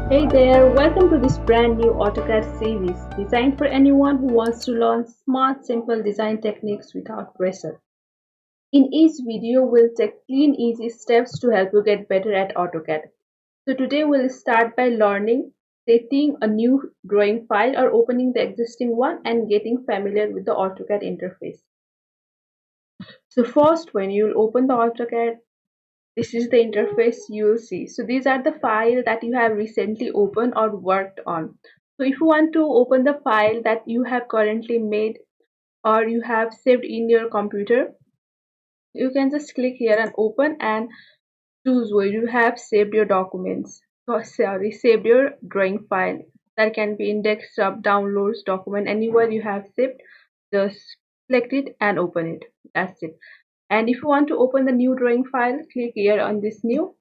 Hey there, welcome to this brand new AutoCAD series designed for anyone who wants to learn smart, simple design techniques without pressure. In each video, we'll take clean, easy steps to help you get better at AutoCAD. So today we'll start by learning setting a new drawing file or opening the existing one and getting familiar with the AutoCAD interface. So first, when you'll open the AutoCAD, this is the interface you'll see. So these are the files that you have recently opened or worked on. So if you want to open the file that you have currently made or you have saved in your computer, you can just click here and open and choose where you have saved your documents. Oh, sorry, saved your drawing file. That can be in desktop, downloads, document, anywhere you have saved. Just select it and open it. That's it. And if you want to open the new drawing file, click here on this new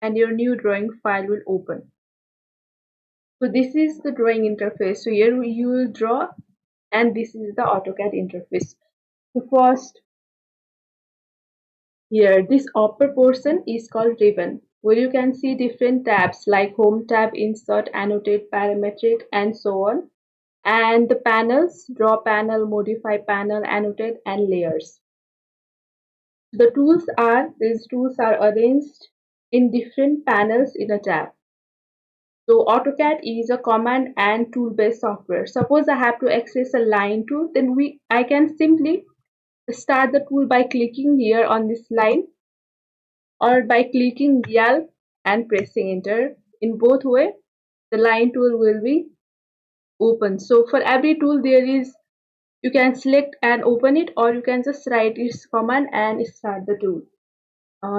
and your new drawing file will open. So this is the drawing interface. So here you will draw and this is the AutoCAD interface. So first here this upper portion is called ribbon where you can see different tabs like home tab, insert, annotate, parametric and so on. And the panels, draw panel, modify panel, annotate and layers. These tools are arranged in different panels in a tab. So AutoCAD is a command and tool based software. Suppose I have to access a line tool, then I can simply start the tool by clicking here on this line or by clicking L and pressing enter. In both way, the line tool will be open. So for every tool you can select and open it or you can just write its command and start the tool.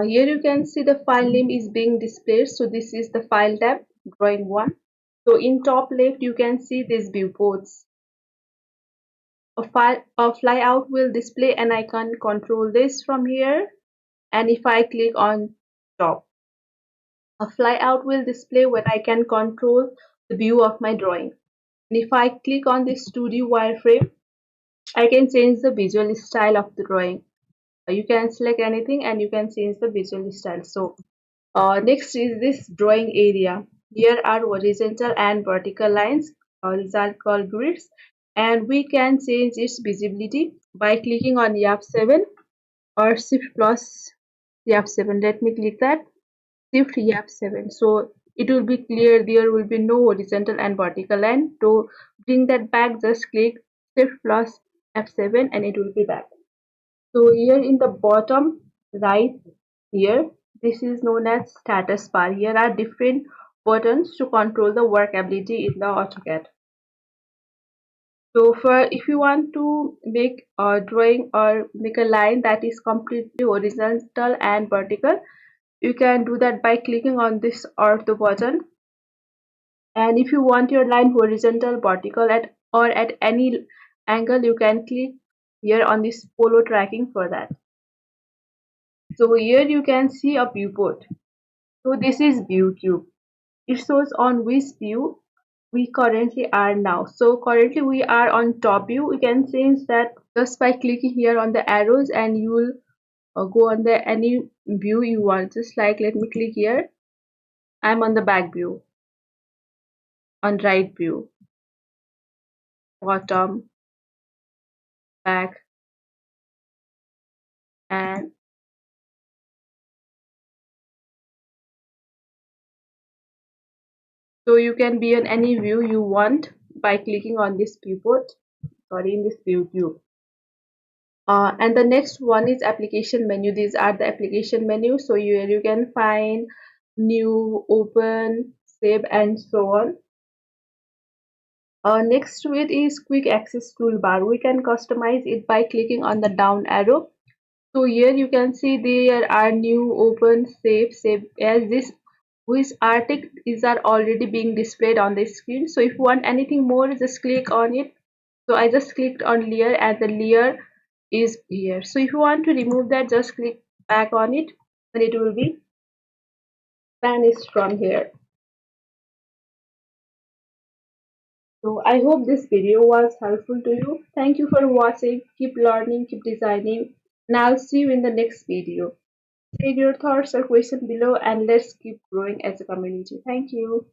Here you can see the file name is being displayed. So this is the file tab, drawing 1. So in top left, you can see these viewports. A flyout will display and I can control this from here. And if I click on top, a flyout will display when I can control the view of my drawing. And if I click on this 2D wireframe, I can change the visual style of the drawing. You can select anything and you can change the visual style. So next is this drawing area. Here are horizontal and vertical lines. These are called grids, and we can change its visibility by clicking on F7 or Shift plus F7. Let me click that Shift F7. So it will be clear. There will be no horizontal and vertical line. To bring that back, just click Shift plus F7 and it will be back. So here in the bottom right here, this is known as status bar. Here are different buttons to control the workability in the AutoCAD. So for if you want to make a drawing or make a line that is completely horizontal and vertical, you can do that by clicking on this ortho button. And if you want your line horizontal, vertical or at any angle, you can click here on this follow tracking for that. So here you can see a viewport. So this is view cube. It shows on which view we currently are now. So currently we are on top view. We can change that just by clicking here on the arrows and you will go on the any view you want. Just like let me click here. I'm on the back view, on right view, bottom, back and so you can be on any view you want by clicking on this viewport, sorry, in this view. And the next one is application menu. These are the application menu. So you can find new, open, save and so on. Next to it is quick access toolbar. We can customize it by clicking on the down arrow. So here you can see there are new, open, save as this which article is are already being displayed on the screen. So if you want anything more, just click on it. So I just clicked on layer and the layer is here. So if you want to remove that, just click back on it and it will be vanished from here. So I hope this video was helpful to you. Thank you for watching. Keep learning, keep designing, and I'll see you in the next video. Share your thoughts or questions below and let's keep growing as a community. Thank you.